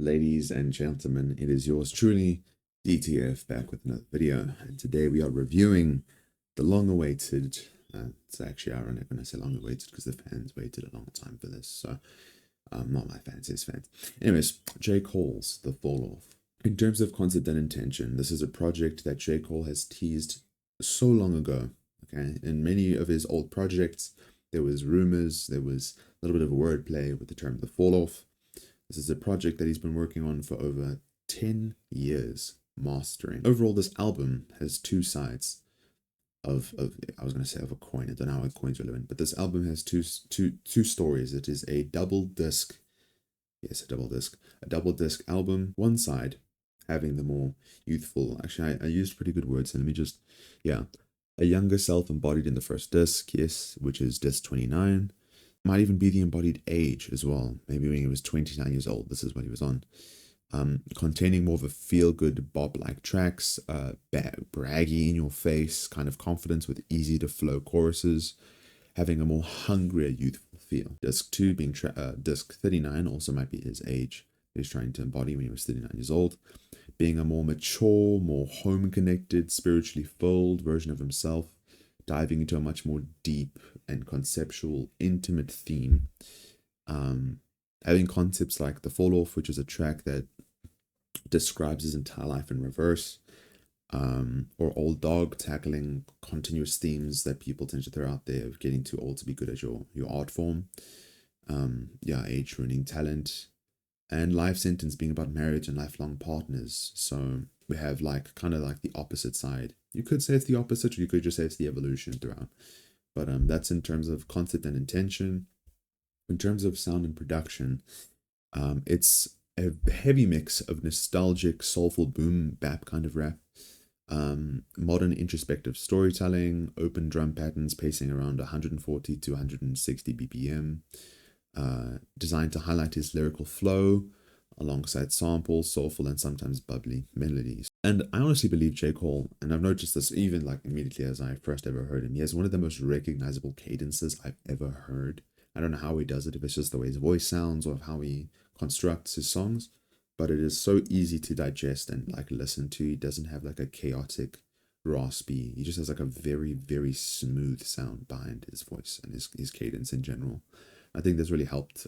Ladies and gentlemen, it is yours truly, DTF, back with another video. And today we are reviewing the long-awaited, it's actually ironic when I say long-awaited because the fans waited a long time for this. So, not my fans, his fans. Anyways, J. Cole's The Fall Off. In terms of concept and intention, this is a project that J. Cole has teased so long ago. Okay, in many of his old projects, there was rumors, there was a little bit of a wordplay with the term The Fall Off. This is a project that he's been working on for over 10 years, mastering. Overall, this album has two sides of I was going to say of a coin. I don't know how a coin's relevant, but this album has two stories. It is a double disc. Yes, a double disc album. One side having the more youthful, actually I used pretty good words, and let me just, yeah, a younger self embodied in the first disc, yes, which is disc 29. Might even be the embodied age as well. Maybe when he was 29 years old, this is what he was on. Containing more of a feel-good bop-like tracks, braggy in your face kind of confidence with easy to flow choruses, having a more hungrier youthful feel. Disc 2 being disc 39 also might be his age. He's trying to embody when he was 39 years old, being a more mature, more home-connected, spiritually filled version of himself, diving into a much more deep and conceptual, intimate theme. Having concepts like The Fall Off, which is a track that describes his entire life in reverse, or Old Dog, tackling continuous themes that people tend to throw out there of getting too old to be good at your art form. Age ruining talent, and Life Sentence being about marriage and lifelong partners. So we have kind of like the opposite side. You could say it's the opposite, or you could just say it's the evolution throughout. But that's in terms of concept and intention. In terms of sound and production, it's a heavy mix of nostalgic, soulful boom bap kind of rap, modern introspective storytelling, open drum patterns pacing around 140 to 160 BPM, designed to highlight his lyrical flow alongside samples, soulful and sometimes bubbly melodies. And I honestly believe J. Cole, and I've noticed this even immediately as I first ever heard him, he has one of the most recognizable cadences I've ever heard. I don't know how he does it, if it's just the way his voice sounds or how he constructs his songs, but it is so easy to digest and listen to. He doesn't have a chaotic, raspy, he just has a very, very smooth sound behind his voice and his cadence in general. I think this really helped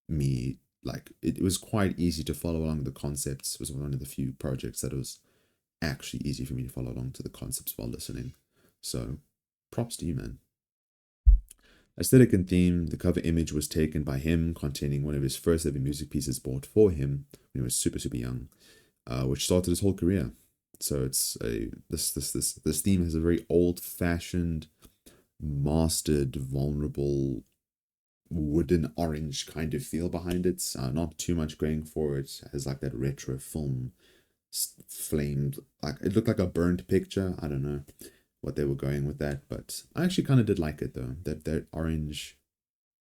me. It was quite easy to follow along the concepts. It was one of the few projects that it was actually easy for me to follow along to the concepts while listening. So props to you, man. Aesthetic and theme, the cover image was taken by him, containing one of his first ever music pieces bought for him when he was super, super young, which started his whole career. So it's this theme has a very old-fashioned, mastered, vulnerable, wooden orange kind of feel behind it. Not too much going for it. It has that retro film flamed, it looked like a burnt picture. I don't know what they were going with that, but I actually kind of did like it though. That orange,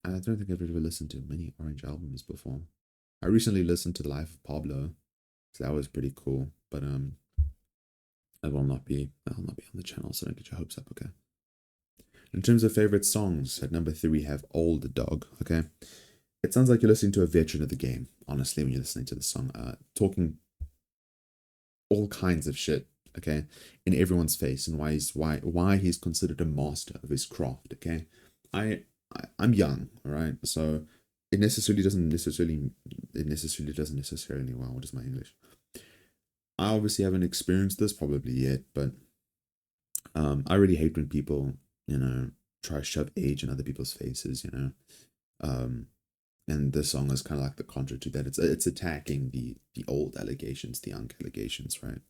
I don't think I've ever listened to many orange albums before. I recently listened to The Life of Pablo, so that was pretty cool. But I'll not be on the channel, so don't get your hopes up, okay? In terms of favorite songs, at number 3 we have Old Dog, okay? It sounds like you're listening to a veteran of the game, honestly, when you're listening to the song. Talking all kinds of shit, okay, in everyone's face, and why he's considered a master of his craft, okay? I'm young, all right? So it doesn't necessarily well, what is my English? I obviously haven't experienced this probably yet, but I really hate when people, try to shove age in other people's faces, and this song is kind of the contra to that. It's attacking the old allegations, the young allegations, right?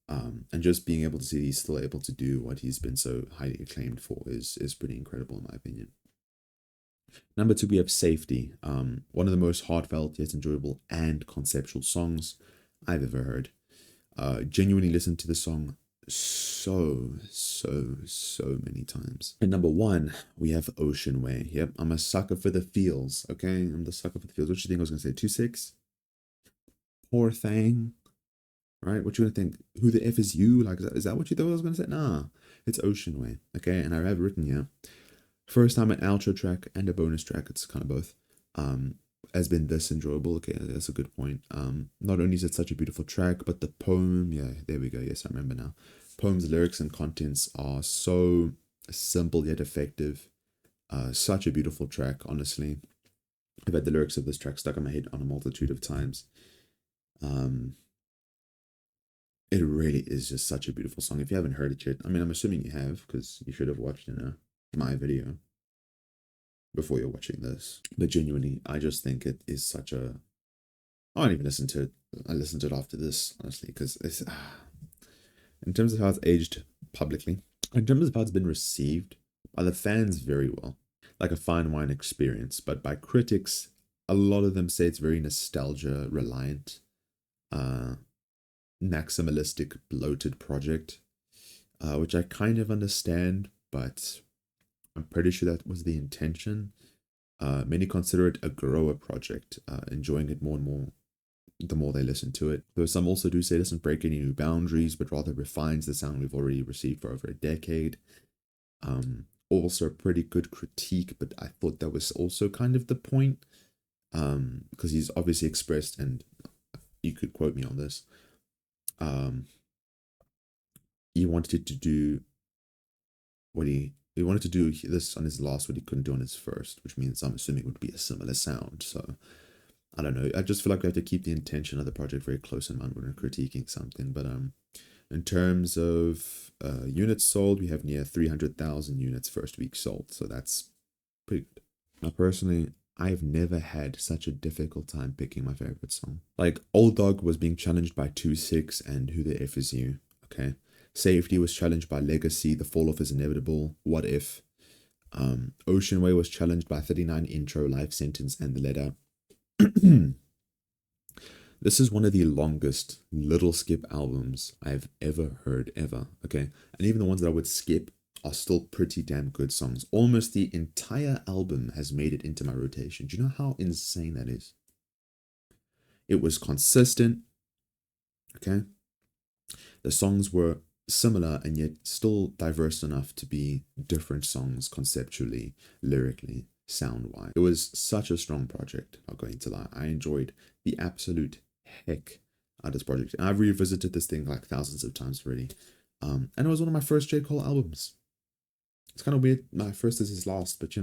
And just being able to see he's still able to do what he's been so highly acclaimed for is pretty incredible in my opinion. Number 2, we have Safety, one of the most heartfelt yet enjoyable and conceptual songs I've ever heard. Genuinely listened to the song so many times. And number 1, we have Ocean Way. Yep, I'm a sucker for the feels, okay? I'm the sucker for the feels. What you think I was going to say? 2-6? Poor thing. Right? What you gonna think? Who the F is you? Is that what you thought I was gonna say? Nah, it's Ocean Way. Okay, and I have written here. First time an outro track and a bonus track. It's kind of both. has been this enjoyable. Okay, that's a good point. Not only is it such a beautiful track, but the poem, yeah, there we go. Yes, I remember now. Poem's lyrics and contents are so simple yet effective. Such a beautiful track, honestly. I've had the lyrics of this track stuck in my head on a multitude of times. It really is just such a beautiful song. If you haven't heard it yet, I mean, I'm assuming you have, because you should have watched, my video before you're watching this. But genuinely, I just think it is such a... I won't even listen to it. I listened to it after this, honestly, because it's... in terms of how it's aged publicly, in terms of how it's been received by the fans, very well. Like a fine wine experience. But by critics, a lot of them say it's very nostalgia reliant, maximalistic, bloated project, which I kind of understand, but I'm pretty sure that was the intention. Many consider it a grower project, enjoying it more and more the more they listen to it. Though some also do say it doesn't break any new boundaries, but rather refines the sound we've already received for over a decade. Also a pretty good critique, but I thought that was also kind of the point, because he's obviously expressed, and you could quote me on this, he wanted to do he wanted to do this on his last, what he couldn't do on his first, which means I'm assuming it would be a similar sound. So I don't know. I just feel like we have to keep the intention of the project very close in mind when we're critiquing something. But in terms of units sold, we have near 300,000 units first week sold. So that's pretty good. Now, personally, I've never had such a difficult time picking my favorite song. Like, Old Dog was being challenged by 2-6 and Who the F Is You, okay? Safety was challenged by Legacy, The Fall Off Is Inevitable, What If? Ocean Way was challenged by 39 Intro, Life Sentence, and The Letter. This is one of the longest Little Skip albums I've ever heard, ever, okay? And even the ones that I would skip are still pretty damn good songs. Almost the entire album has made it into my rotation. Do you know how insane that is? It was consistent, okay? The songs were similar and yet still diverse enough to be different songs conceptually, lyrically, sound-wise. It was such a strong project, not going to lie. I enjoyed the absolute heck out of this project. And I've revisited this thing like thousands of times already. And it was one of my first J. Cole albums. It's kind of weird. My first is his last, but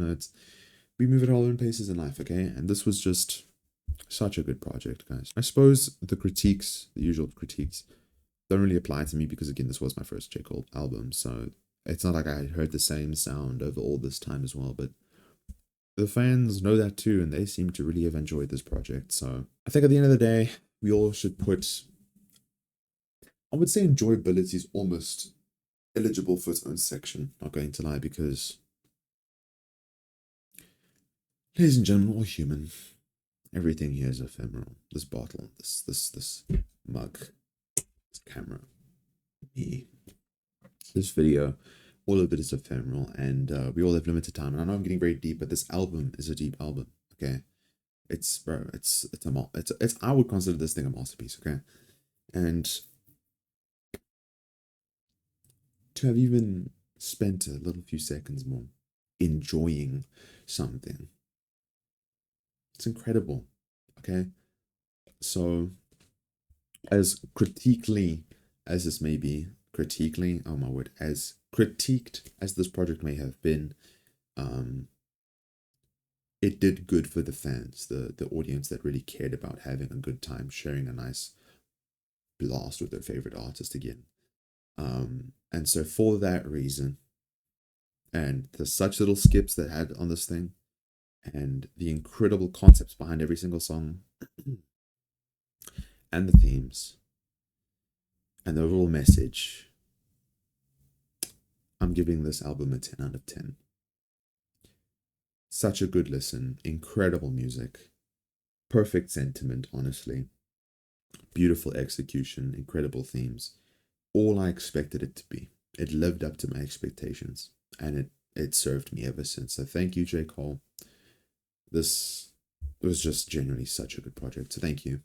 we move at our own paces in life, okay? And this was just such a good project, guys. I suppose the usual critiques, don't really apply to me because, again, this was my first J. Cole album. So it's not like I heard the same sound over all this time as well. But the fans know that too, and they seem to really have enjoyed this project. So I think at the end of the day, we all should put... I would say enjoyability is almost eligible for its own section, not going to lie, because, ladies and gentlemen, we're all human. Everything here is ephemeral. This bottle, this mug, this camera, me, this video, all of it is ephemeral, and we all have limited time. And I know I'm getting very deep, but this album is a deep album. Okay, it's I would consider this thing a masterpiece. Okay, and to have even spent a little few seconds more enjoying something, it's incredible. Okay, so as critically as this may be, oh my word, as critiqued as this project may have been, it did good for the fans, the audience that really cared about having a good time, sharing a nice blast with their favorite artist again. And so for that reason, and the such little skips that had on this thing, and the incredible concepts behind every single song, and the themes, and the overall message, I'm giving this album a 10 out of 10. Such a good listen, incredible music, perfect sentiment, honestly, beautiful execution, incredible themes, all I expected it to be. It lived up to my expectations, and it served me ever since. So thank you, J. Cole. This was just genuinely such a good project. So thank you.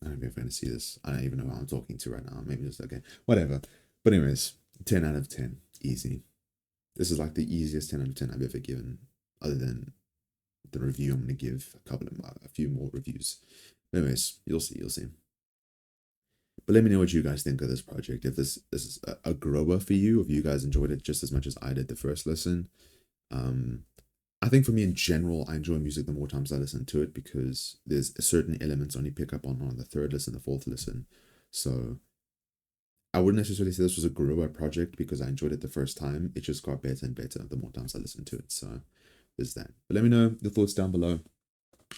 I don't know if you're going to see this. I don't even know who I'm talking to right now. Maybe it's okay. Whatever. But anyways, 10 out of 10. Easy. This is like the easiest 10 out of 10 I've ever given, other than the review. I'm going to give a few more reviews. Anyways, you'll see. But let me know what you guys think of this project. If this is a grower for you, if you guys enjoyed it just as much as I did the first listen. I think for me in general, I enjoy music the more times I listen to it, because there's certain elements only pick up on the third listen, the fourth listen. So I wouldn't necessarily say this was a grower project because I enjoyed it the first time. It just got better and better the more times I listened to it. So there's that. But let me know your thoughts down below.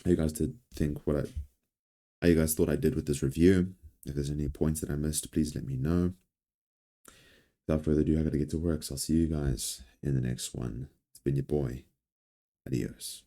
How you guys did think how you guys thought I did with this review. If there's any points that I missed, please let me know. Without further ado, I gotta get to work. So I'll see you guys in the next one. It's been your boy. Adios.